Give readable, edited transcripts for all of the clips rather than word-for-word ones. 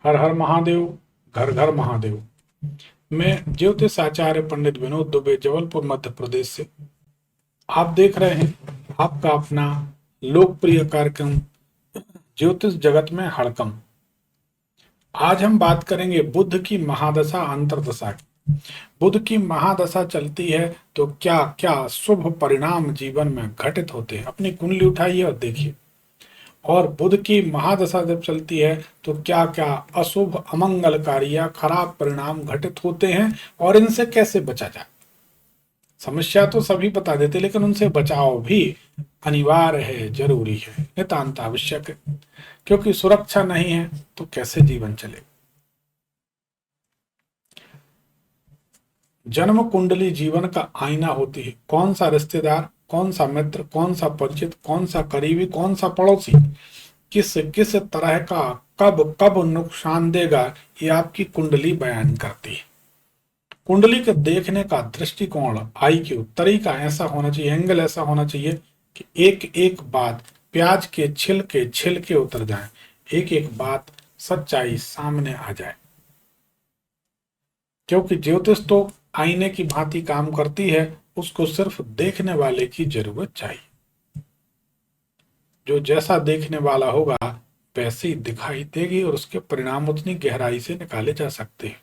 हर हर महादेव, घर घर महादेव। मैं ज्योतिष आचार्य पंडित विनोद दुबे, जबलपुर मध्य प्रदेश से। आप देख रहे हैं आपका अपना लोकप्रिय कार्यक्रम ज्योतिष जगत में हड़कंप। आज हम बात करेंगे बुध की महादशा अंतर्दशा की। बुध की महादशा चलती है तो क्या क्या शुभ परिणाम जीवन में घटित होते हैं। अपनी कुंडली उठाइए और देखिए। और बुध की महादशा जब चलती है तो क्या क्या अशुभ अमंगलकारी या खराब परिणाम घटित होते हैं और इनसे कैसे बचा जाए। समस्या तो सभी बता देते, लेकिन उनसे बचाव भी अनिवार्य है, जरूरी है, नितांत आवश्यक है। क्योंकि सुरक्षा नहीं है तो कैसे जीवन चले। जन्म कुंडली जीवन का आईना होती है। कौन सा रिश्तेदार, कौन सा मित्र, कौन सा परिचित, कौन सा करीबी, कौन सा पड़ोसी किस किस तरह का कब कब नुकसान देगा, ये आपकी कुंडली बयान करती है। कुंडली के देखने का दृष्टिकोण, IQ, तरीका ऐसा होना चाहिए, एंगल ऐसा होना चाहिए कि एक एक बात प्याज के छिलके छिलके उतर जाए, एक एक बात सच्चाई सामने आ जाए। क्योंकि ज्योतिष तो आईने की भांति काम करती है, उसको सिर्फ देखने वाले की जरूरत चाहिए। जो जैसा देखने वाला होगा वैसे ही दिखाई देगी और उसके परिणाम उतनी गहराई से निकाले जा सकते हैं।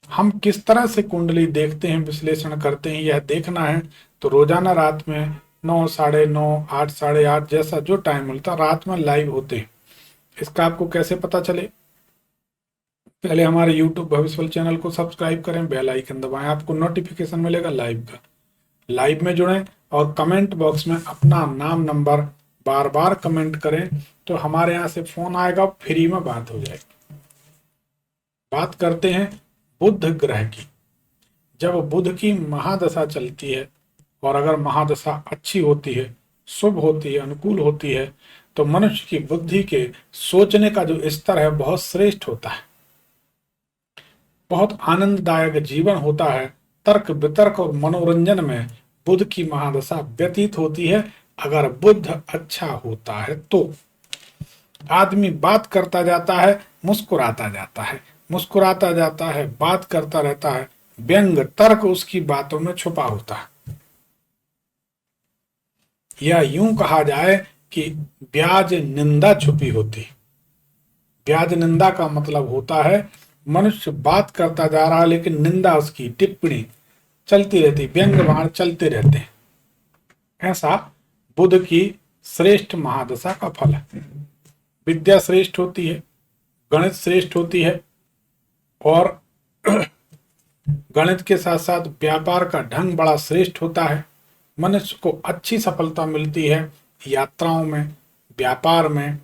हम किस तरह से कुंडली देखते हैं, विश्लेषण करते हैं, यह देखना है तो रोजाना रात में 9, 9:30, 8, 8:30 जैसा जो टाइम मिलता रात में लाइव होते हैं। इसका आपको कैसे पता चले? पहले हमारे YouTube भविष्यवाणी चैनल को सब्सक्राइब करें, बेल आइकन दबाएं, आपको नोटिफिकेशन मिलेगा लाइव का। लाइव में जुड़ें और कमेंट बॉक्स में अपना नाम नंबर बार बार कमेंट करें तो हमारे यहाँ से फोन आएगा, फ्री में बात हो जाएगी। बात करते हैं बुध ग्रह की। जब बुध की महादशा चलती है और अगर महादशा अच्छी होती है, शुभ होती है, अनुकूल होती है, तो मनुष्य की बुद्धि के सोचने का जो स्तर है बहुत श्रेष्ठ होता है, बहुत आनंददायक जीवन होता है। तर्क वितर्क और मनोरंजन में बुध की महादशा व्यतीत होती है। अगर बुध अच्छा होता है तो आदमी बात करता जाता है, मुस्कुराता जाता है, मुस्कुराता जाता है, बात करता रहता है, व्यंग तर्क उसकी बातों में छुपा होता है। या यूं कहा जाए कि ब्याज निंदा छुपी होती। ब्याज निंदा का मतलब होता है मनुष्य बात करता जा रहा लेकिन निंदा, उसकी टिप्पणी चलती रहती, व्यंग वाण चलते रहते हैं। ऐसा बुध की श्रेष्ठ महादशा का फल है। विद्या श्रेष्ठ होती है, गणित श्रेष्ठ होती है और गणित के साथ साथ व्यापार का ढंग बड़ा श्रेष्ठ होता है। मनुष्य को अच्छी सफलता मिलती है यात्राओं में, व्यापार में,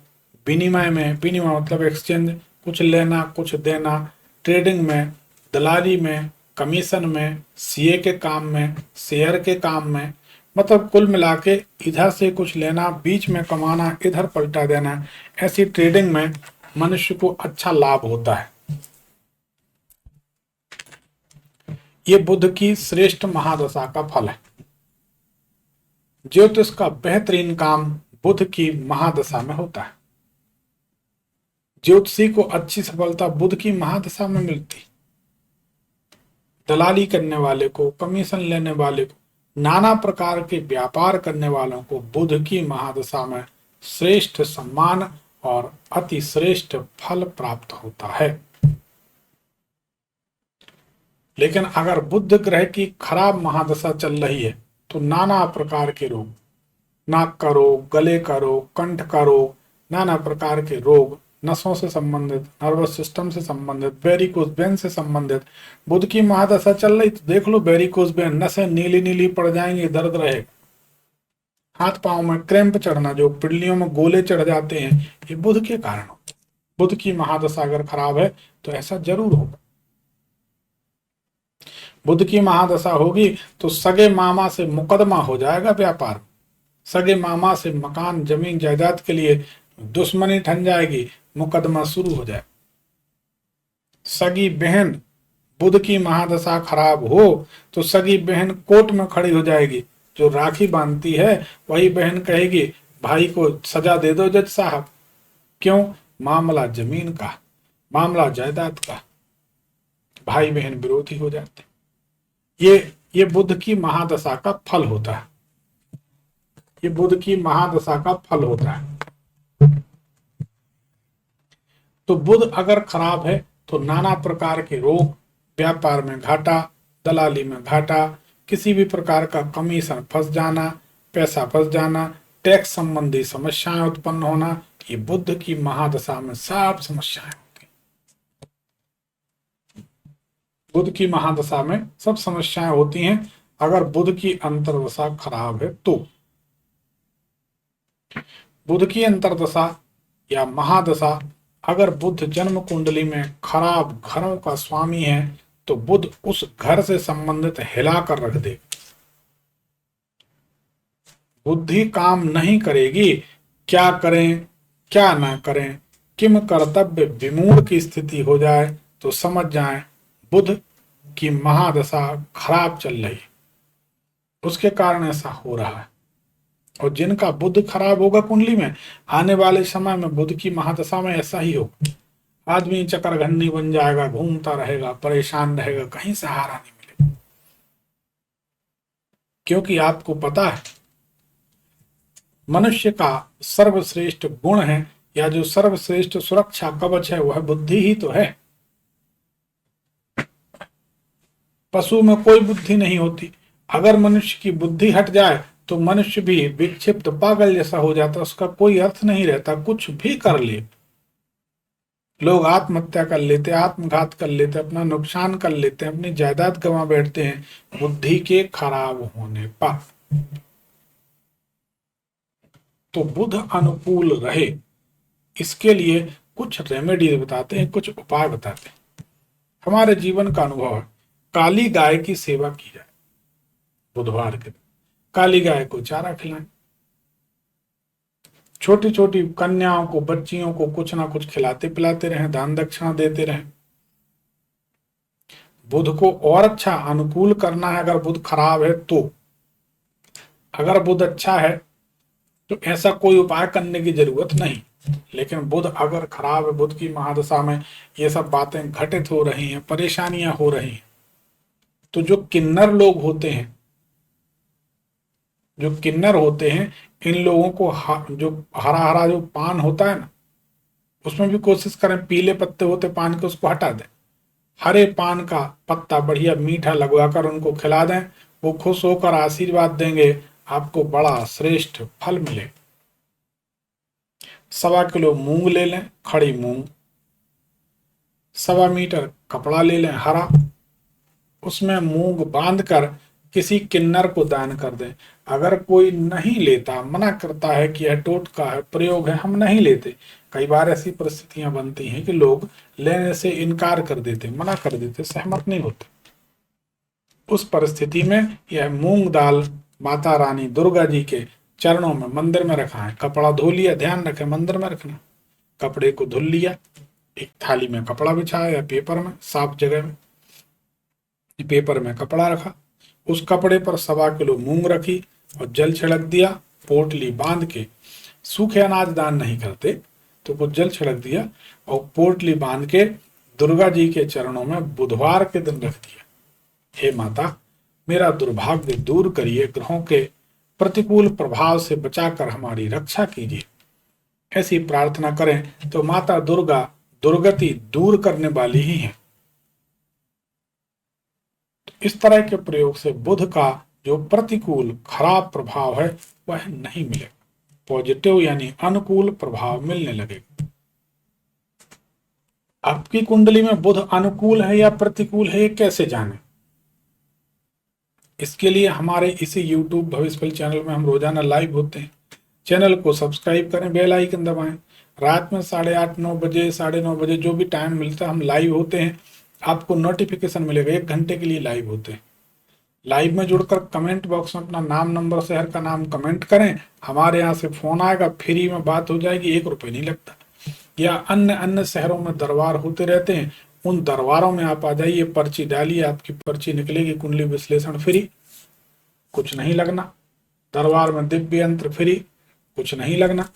विनिमय में। विनिमय मतलब एक्सचेंज, कुछ लेना कुछ देना, ट्रेडिंग में, दलाली में, कमीशन में, सीए के काम में, शेयर के काम में, मतलब कुल मिला के इधर से कुछ लेना, बीच में कमाना, इधर पलटा देना। ऐसी ट्रेडिंग में मनुष्य को अच्छा लाभ होता है। ये बुध की श्रेष्ठ महादशा का फल है। ज्योतिष का बेहतरीन काम बुध की महादशा में होता है। ज्योतिषी को अच्छी सफलता बुध की महादशा में मिलती। दलाली करने वाले को, कमीशन लेने वाले को, नाना प्रकार के व्यापार करने वालों को बुध की महादशा में श्रेष्ठ सम्मान और अति श्रेष्ठ फल प्राप्त होता है। लेकिन अगर बुध ग्रह की खराब महादशा चल रही है तो नाना प्रकार के रोग, नाक का रोग, गले का रोग, कंठ का रोग, नाना प्रकार के रोग, नसों से संबंधित, नर्वस सिस्टम से संबंधित, वेरिकोज वेन से संबंधित। बुध की महादशा चल रही तो देख लो, वेरिकोज वेन, नसें नीली नीली पड़ जाएंगी, दर्द रहेगा। हाथ पांव में क्रैम्प चढ़ना, जो पिंडलियों में गोले चढ़ जाते हैं, ये बुध के कारण होता है। बुध की महादशा अगर खराब है तो ऐसा जरूर होगा। बुध की महादशा होगी तो सगे मामा से मुकदमा हो जाएगा व्यापार। सगे मामा से मकान, जमीन, जायदाद के लिए दुश्मनी ठन जाएगी, मुकदमा शुरू हो जाए। सगी बहन, बुध की महादशा खराब हो तो सगी बहन कोर्ट में खड़ी हो जाएगी। जो राखी बांधती है वही बहन कहेगी भाई को सजा दे दो जज साहब। क्यों? मामला जमीन का, मामला जायदाद का, भाई बहन विरोधी हो जाते। ये बुध की महादशा का फल होता है। ये बुध की महादशा का फल होता है। तो बुध अगर खराब है तो नाना प्रकार के रोग, व्यापार में घाटा, दलाली में घाटा, किसी भी प्रकार का कमीशन फंस जाना, पैसा फंस जाना, टैक्स संबंधी समस्याएं उत्पन्न होना, ये बुध की महादशा में सब समस्याएं होती हैं। बुध की महादशा में सब समस्याएं होती हैं अगर बुध की अंतर्दशा खराब है तो। बुध की अंतर्दशा या महादशा अगर बुध जन्म कुंडली में खराब घरों का स्वामी है तो बुध उस घर से संबंधित हिलाकर रख दे। बुद्धि काम नहीं करेगी, क्या करें क्या ना करें, किम कर्तव्य विमूढ़ की स्थिति हो जाए तो समझ जाएं बुध की महादशा खराब चल रही, उसके कारण ऐसा हो रहा है। और जिनका बुध खराब होगा कुंडली में, आने वाले समय में बुध की महादशा में ऐसा ही होगा। आदमी चकरघंडी बन जाएगा, घूमता रहेगा, परेशान रहेगा, कहीं सहारा नहीं मिलेगा। क्योंकि आपको पता है मनुष्य का सर्वश्रेष्ठ गुण है या जो सर्वश्रेष्ठ सुरक्षा कवच है वह बुद्धि ही तो है। पशु में कोई बुद्धि नहीं होती। अगर मनुष्य की बुद्धि हट जाए तो मनुष्य भी विक्षिप्त पागल जैसा हो जाता, उसका कोई अर्थ नहीं रहता, कुछ भी कर ले। लोग आत्महत्या कर लेते, आत्मघात कर लेते, अपना नुकसान कर लेते हैं, अपनी जायदाद गंवा बैठते हैं बुद्धि के खराब होने पर। तो बुध अनुकूल रहे इसके लिए कुछ रेमेडी बताते हैं, कुछ उपाय बताते हैं। हमारे जीवन का अनुभव है, काली गाय की सेवा की जाए। बुधवार के दिन काली गाय को चारा खिलाएं। छोटी छोटी कन्याओं को, बच्चियों को कुछ ना कुछ खिलाते पिलाते रहें, दान दक्षिणा देते रहें। बुध को और अच्छा अनुकूल करना है अगर बुध खराब है तो। अगर बुध अच्छा है तो ऐसा कोई उपाय करने की जरूरत नहीं। लेकिन बुध अगर खराब है, बुध की महादशा में ये सब बातें घटित हो रही हैं, परेशानियां हो रही हैं, तो जो किन्नर लोग होते हैं, जो किन्नर होते हैं, इन लोगों को जो हरा हरा जो पान होता है ना, उसमें भी कोशिश करें, पीले पत्ते होते पान के उसको हटा दें, हरे पान का पत्ता बढ़िया मीठा लगवाकर उनको खिला दें। वो खुश होकर आशीर्वाद देंगे, आपको बड़ा श्रेष्ठ फल मिले। 1.25 किलो मूंग ले लें, खड़ी मूंग, 1.25 मीटर कपड़ा ले लें हरा, उसमें मूंग बांधकर किसी किन्नर को दान कर दें। अगर कोई नहीं लेता, मना करता है कि यह टोटका है, प्रयोग है, हम नहीं लेते, कई बार ऐसी परिस्थितियां बनती हैं कि लोग लेने से इनकार कर देते, मना कर देते, सहमत नहीं होते। उस परिस्थिति में यह मूंग दाल माता रानी दुर्गा जी के चरणों में मंदिर में रखा है। कपड़ा धो लिया, ध्यान रखें मंदिर में रखना, कपड़े को धुल लिया, एक थाली में कपड़ा बिछाया या पेपर में, साफ जगह में पेपर में कपड़ा रखा, उस कपड़े पर 1.25 किलो मूंग रखी और जल छिड़क दिया, पोटली बांध के। सूखे अनाज दान नहीं करते तो कुछ जल छिड़क दिया और पोटली बांध के दुर्गा जी के चरणों में बुधवार के दिन रख दिया। हे माता, मेरा दुर्भाग्य दूर करिए, ग्रहों के प्रतिकूल प्रभाव से बचाकर हमारी रक्षा कीजिए। ऐसी प्रार्थना करें तो माता दुर्गा दुर्गति दूर करने वाली ही है। इस तरह के प्रयोग से बुध का जो प्रतिकूल खराब प्रभाव है वह नहीं मिलेगा, पॉजिटिव यानी अनुकूल प्रभाव मिलने लगेगा। आपकी कुंडली में बुध अनुकूल है या प्रतिकूल है, ये कैसे जाने? इसके लिए हमारे इसी YouTube भविष्यफल चैनल में हम रोजाना लाइव होते हैं। चैनल को सब्सक्राइब करें, बेल आइकन दबाएं। रात में 8:30 9 बजे 9:30 बजे जो भी टाइम मिलता है हम लाइव होते हैं, आपको नोटिफिकेशन मिलेगा। 1 घंटे के लिए लाइव होते हैं। लाइव में जुड़कर कमेंट बॉक्स में अपना नाम, नंबर, शहर का नाम कमेंट करें। हमारे यहाँ से फोन आएगा, फ्री में बात हो जाएगी, 1 रुपये नहीं लगता। या अन्य शहरों में दरबार होते रहते हैं, उन दरबारों में आप आ जाइए, पर्ची डालिए, आपकी पर्ची निकलेगी, कुंडली विश्लेषण फ्री, कुछ नहीं लगना। दरबार में दिव्य यंत्र फ्री, कुछ नहीं लगना।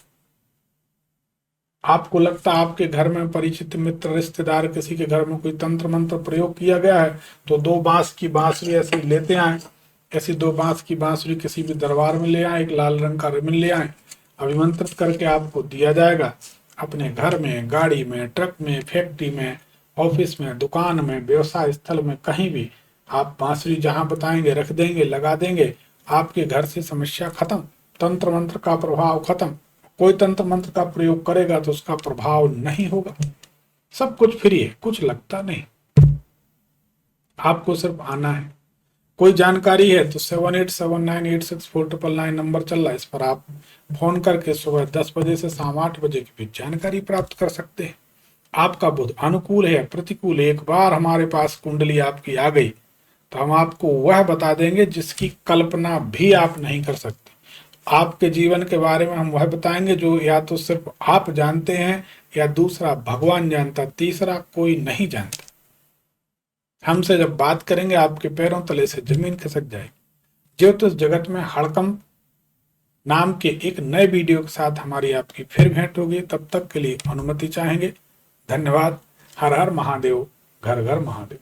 आपको लगता है आपके घर में परिचित मित्र रिश्तेदार किसी के घर में कोई तंत्र मंत्र प्रयोग किया गया है, तो 2 बांस की बांसुरी ऐसे लेते आए, ऐसी 2 बांस की बांसुरी किसी भी दरबार में ले आए, एक लाल रंग का रिबन ले आए, अभिमंत्रित करके आपको दिया जाएगा। अपने घर में, गाड़ी में, ट्रक में, फैक्ट्री में, ऑफिस में, दुकान में, व्यवसाय स्थल में, कहीं भी आप बांसुरी जहां बताएंगे रख देंगे, लगा देंगे, आपके घर से समस्या खत्म, तंत्र मंत्र का प्रभाव खत्म। कोई तंत्र मंत्र का प्रयोग करेगा तो उसका प्रभाव नहीं होगा। सब कुछ फ्री है, कुछ लगता नहीं, आपको सिर्फ आना है। कोई जानकारी है तो 7879864999 नंबर चल रहा है, इस पर आप फोन करके सुबह 10 बजे से शाम 8 बजे के बीच जानकारी प्राप्त कर सकते हैं। आपका बुध अनुकूल है, प्रतिकूल है, एक बार हमारे पास कुंडली आपकी आ गई तो हम आपको वह बता देंगे जिसकी कल्पना भी आप नहीं कर सकते। आपके जीवन के बारे में हम वह बताएंगे जो या तो सिर्फ आप जानते हैं या दूसरा भगवान जानता, तीसरा कोई नहीं जानता। हमसे जब बात करेंगे आपके पैरों तले से जमीन खिसक जाएगी। ज्योतिष जगत में हड़कंप नाम के एक नए वीडियो के साथ हमारी आपकी फिर भेंट होगी। तब तक के लिए अनुमति चाहेंगे। धन्यवाद। हर हर महादेव, घर घर महादेव।